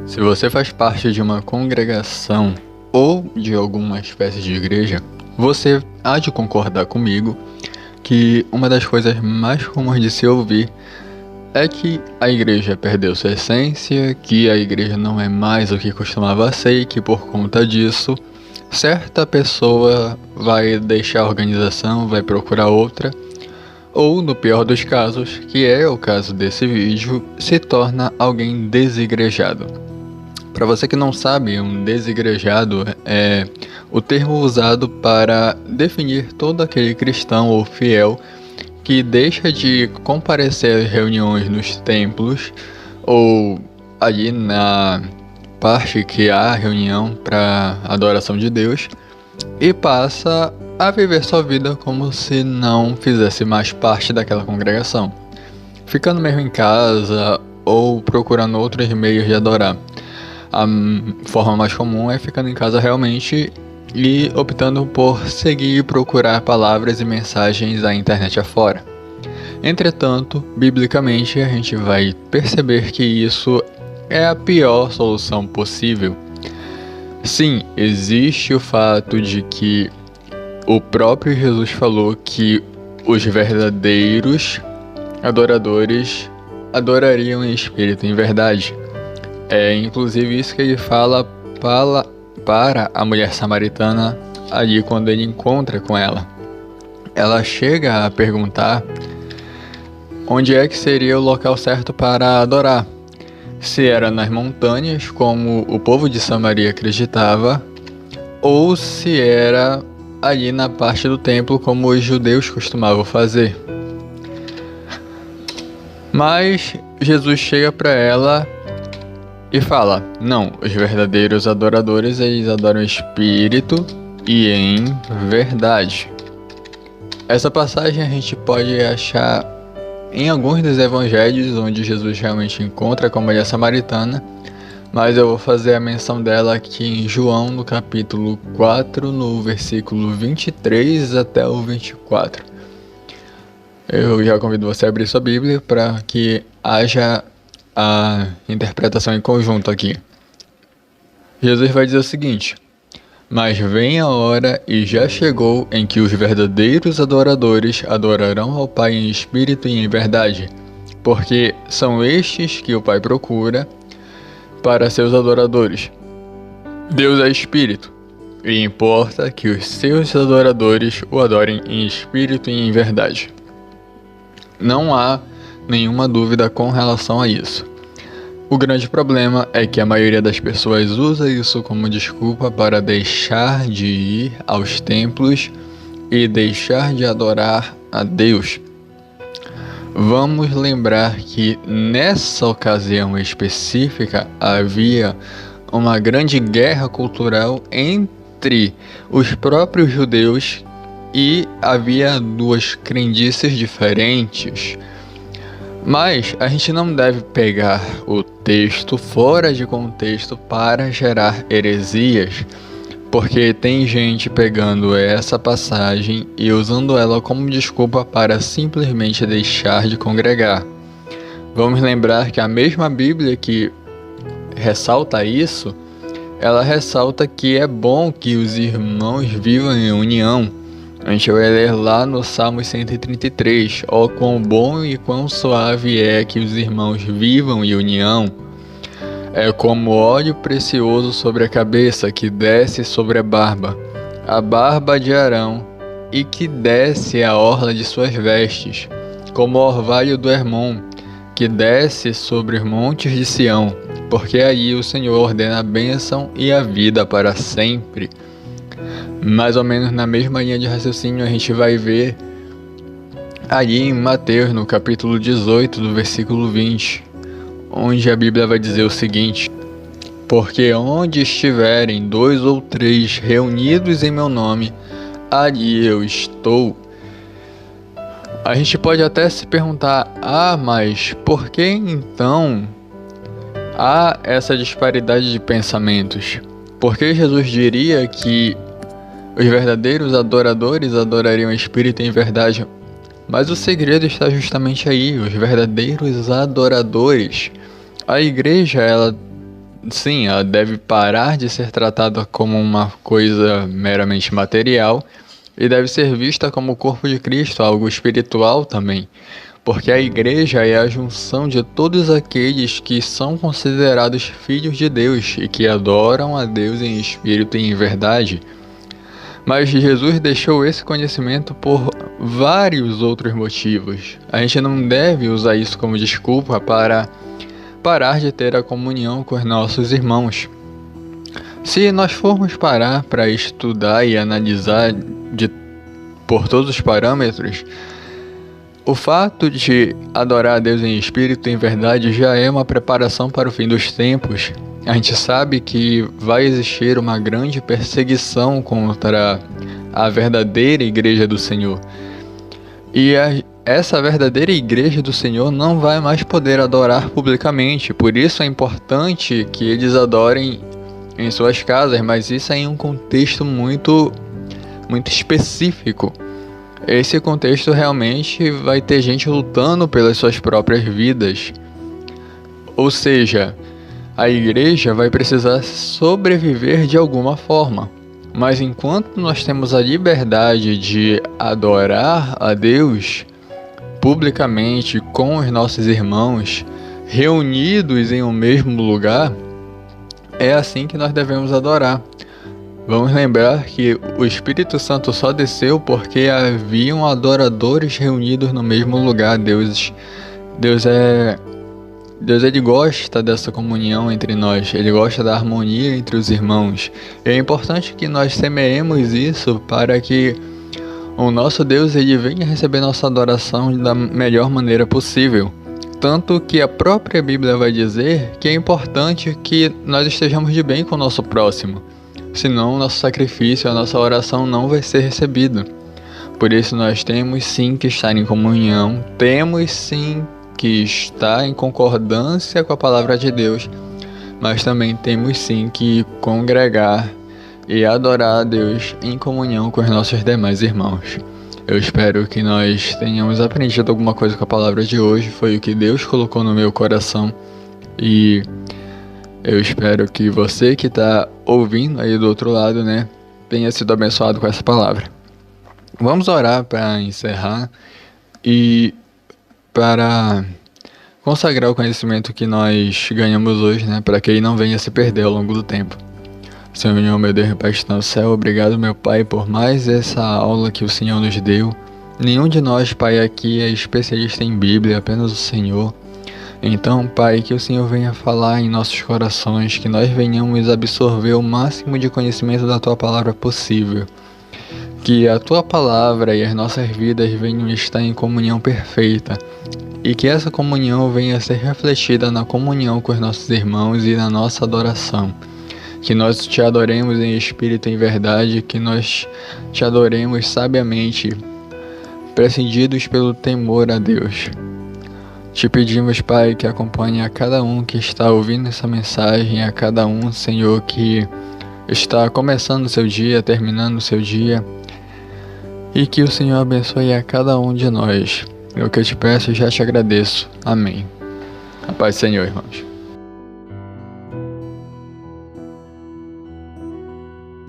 Se você faz parte de uma congregação ou de alguma espécie de igreja, você há de concordar comigo que uma das coisas mais comuns de se ouvir é que a igreja perdeu sua essência, que a igreja não é mais o que costumava ser e que por conta disso, certa pessoa vai deixar a organização, vai procurar outra, ou no pior dos casos, que é o caso desse vídeo, se torna alguém desigrejado. Para você que não sabe, um desigrejado é o termo usado para definir todo aquele cristão ou fiel que deixa de comparecer às reuniões nos templos ou ali na parte que há reunião para adoração de Deus e passa a viver sua vida como se não fizesse mais parte daquela congregação, ficando mesmo em casa ou procurando outros meios de adorar. A forma mais comum é ficando em casa realmente e optando por seguir e procurar palavras e mensagens da internet afora. Entretanto, biblicamente, a gente vai perceber que isso é a pior solução possível. Sim, existe o fato de que o próprio Jesus falou que os verdadeiros adoradores adorariam em espírito e em verdade. É inclusive isso que ele fala para a mulher samaritana ali quando ele encontra com ela. Ela chega a perguntar onde é que seria o local certo para adorar. Se era nas montanhas, como o povo de Samaria acreditava, ou se era ali na parte do templo, como os judeus costumavam fazer. Mas Jesus chega para ela e fala: não, os verdadeiros adoradores, eles adoram em espírito e em verdade. Essa passagem a gente pode achar em alguns dos evangelhos onde Jesus realmente encontra com a mulher samaritana, mas eu vou fazer a menção dela aqui em João, no capítulo 4, no versículo 23 até o 24. Eu já convido você a abrir sua Bíblia para que haja a interpretação em conjunto aqui. Jesus vai dizer o seguinte: mas vem a hora e já chegou em que os verdadeiros adoradores adorarão ao Pai em espírito e em verdade, porque são estes que o Pai procura para seus adoradores. Deus é espírito, e importa que os seus adoradores o adorem em espírito e em verdade. Não há nenhuma dúvida com relação a isso. O grande problema é que a maioria das pessoas usa isso como desculpa para deixar de ir aos templos e deixar de adorar a Deus. Vamos lembrar que nessa ocasião específica havia uma grande guerra cultural entre os próprios judeus e havia duas crendices diferentes. Mas a gente não deve pegar o texto fora de contexto para gerar heresias, porque tem gente pegando essa passagem e usando ela como desculpa para simplesmente deixar de congregar. Vamos lembrar que a mesma Bíblia que ressalta isso, ela ressalta que é bom que os irmãos vivam em união. A gente vai ler lá no Salmo 133, ó quão bom e quão suave é que os irmãos vivam em união. É como óleo precioso sobre a cabeça que desce sobre a barba de Arão, e que desce a orla de suas vestes, como o orvalho do Hermon, que desce sobre os montes de Sião, porque aí o Senhor ordena a bênção e a vida para sempre. Mais ou menos na mesma linha de raciocínio a gente vai ver ali em Mateus, no capítulo 18, do versículo 20, onde a Bíblia vai dizer o seguinte: porque onde estiverem 2 ou 3 reunidos em meu nome, ali eu estou. A gente pode até se perguntar: mas por que então há essa disparidade de pensamentos? Por que Jesus diria que os verdadeiros adoradores adorariam em espírito e em verdade? Mas o segredo está justamente aí, os verdadeiros adoradores. A igreja, ela sim, ela deve parar de ser tratada como uma coisa meramente material e deve ser vista como o corpo de Cristo, algo espiritual também. Porque a igreja é a junção de todos aqueles que são considerados filhos de Deus e que adoram a Deus em espírito e em verdade. Mas Jesus deixou esse conhecimento por vários outros motivos. A gente não deve usar isso como desculpa para parar de ter a comunhão com os nossos irmãos. Se nós formos parar para estudar e analisar por todos os parâmetros, o fato de adorar a Deus em espírito e em verdade já é uma preparação para o fim dos tempos. A gente sabe que vai existir uma grande perseguição contra a verdadeira igreja do Senhor. E essa verdadeira igreja do Senhor não vai mais poder adorar publicamente. Por isso é importante que eles adorem em suas casas, mas isso é em um contexto muito específico. Esse contexto realmente vai ter gente lutando pelas suas próprias vidas. Ou seja, a igreja vai precisar sobreviver de alguma forma. Mas enquanto nós temos a liberdade de adorar a Deus publicamente com os nossos irmãos, reunidos em um mesmo lugar, é assim que nós devemos adorar. Vamos lembrar que o Espírito Santo só desceu porque haviam adoradores reunidos no mesmo lugar. Deus ele gosta dessa comunhão entre nós, ele gosta da harmonia entre os irmãos. E é importante que nós semeemos isso para que o nosso Deus ele venha receber nossa adoração da melhor maneira possível. Tanto que a própria Bíblia vai dizer que é importante que nós estejamos de bem com o nosso próximo. Senão o nosso sacrifício, a nossa oração não vai ser recebida. Por isso nós temos sim que estar em comunhão, temos sim que estar em concordância com a palavra de Deus, mas também temos sim que congregar e adorar a Deus em comunhão com os nossos demais irmãos. Eu espero que nós tenhamos aprendido alguma coisa com a palavra de hoje, foi o que Deus colocou no meu coração e eu espero que você que está ouvindo aí do outro lado, tenha sido abençoado com essa palavra. Vamos orar para encerrar e para consagrar o conhecimento que nós ganhamos hoje, para que ele não venha se perder ao longo do tempo. Senhor, meu Deus e Pai que está no céu, obrigado, meu Pai, por mais essa aula que o Senhor nos deu. Nenhum de nós, Pai, aqui é especialista em Bíblia, apenas o Senhor. Então, Pai, que o Senhor venha falar em nossos corações, que nós venhamos absorver o máximo de conhecimento da Tua Palavra possível. Que a Tua Palavra e as nossas vidas venham estar em comunhão perfeita. E que essa comunhão venha a ser refletida na comunhão com os nossos irmãos e na nossa adoração. Que nós Te adoremos em espírito e em verdade, que nós Te adoremos sabiamente, prescindidos pelo temor a Deus. Te pedimos, Pai, que acompanhe a cada um que está ouvindo essa mensagem, a cada um, Senhor, que está começando o seu dia, terminando o seu dia, e que o Senhor abençoe a cada um de nós. É o que eu te peço e já te agradeço. Amém. A paz do Senhor, irmãos.